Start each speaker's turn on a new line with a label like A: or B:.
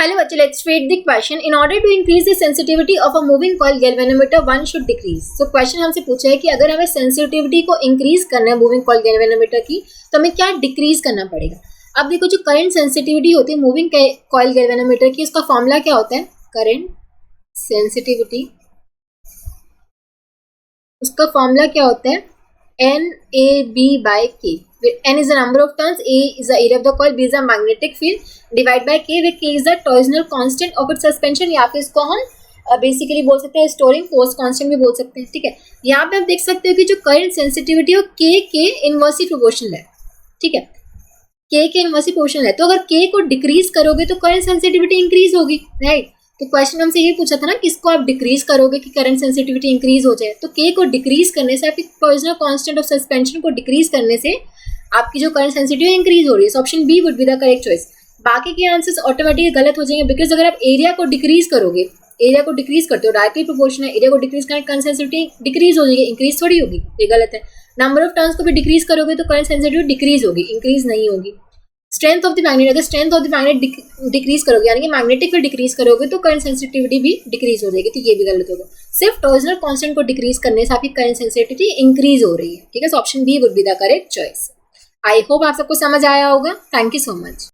A: Hello बच्चे, let's read the question. In order to increase the sensitivity of a moving coil galvanometer one should decrease. So question हमसे पूछा है कि अगर हमें सेंसिटिविटी को इंक्रीज करना है मूविंग कॉइल गैल्वेनोमीटर की, तो हमें क्या डिक्रीज करना पड़ेगा. अब देखो, जो करंट सेंसिटिविटी होती है मूविंग कॉइल गैल्वेनोमीटर की, उसका फॉर्मूला क्या होता है. करंट सेंसिटिविटी, उसका फॉर्मूला क्या होता है. NAB/K. N is the number of turns, A is the area of the coil, B is the magnetic field, divide by K, where K is the torsional constant of its suspension. या फिर इसको हम basically बोल सकते हैं storing force constant भी बोल सकते हैं. ठीक है, यहाँ पे आप देख सकते हो कि जो करंट सेंसिटिविटी है K के इनवर्सली प्रोपोर्शनल है. ठीक है, K के इनवर्सली प्रोपोर्शनल है, तो अगर K को डिक्रीज करोगे तो करंट सेंसिटिविटी इंक्रीज होगी, राइट. तो क्वेश्चन हमसे ये पूछा था ना, किसको आप डिक्रीज करोगे कि करंट सेंसिटिविटी इंक्रीज हो जाए. तो K को डिक्रीज करने से, आपकी टॉर्जनल कांस्टेंट ऑफ सस्पेंशन को डिक्रीज करने से आपकी जो करंट सेंसिटिविटी इंक्रीज हो रही है. So option b would be the correct choice. बाकी के आंसर्स ऑटोमेटिकली गलत हो जाएंगे, बिकॉज अगर आप एरिया को डिक्रीज करोगे, एरिया को डिक्रीज करते हो, डायरेक्टली प्रोपोर्शनल है, एरिया को डिक्रीज करने करंट सेंसिटिविटी डिक्रीज हो जाएगी, इंक्रीज थोड़ी होगी. ये गलत है. नंबर ऑफ टर्न्स को भी डिक्रीज करोगे तो करंट सेंसिटिविटी डिक्रीज होगी, इंक्रीज नहीं होगी. स्ट्रेंथ ऑफ द मैग्नेट, अगर strength of the magnet decrease करोगे, यानी कि मैग्नेटिक फील्ड डिक्रीज करोगे, तो करंट सेंसिटिविटी भी डिक्रीज हो जाएगी. तो ये भी गलत होगा. सिर्फ टॉर्जनल कांस्टेंट को डिक्रीज करने से आपकी करंट सेंसिटिविटी इंक्रीज हो रही है. ठीक है, so option b would be the correct choice. I hope आप सबको समझ आया होगा. Thank you so much.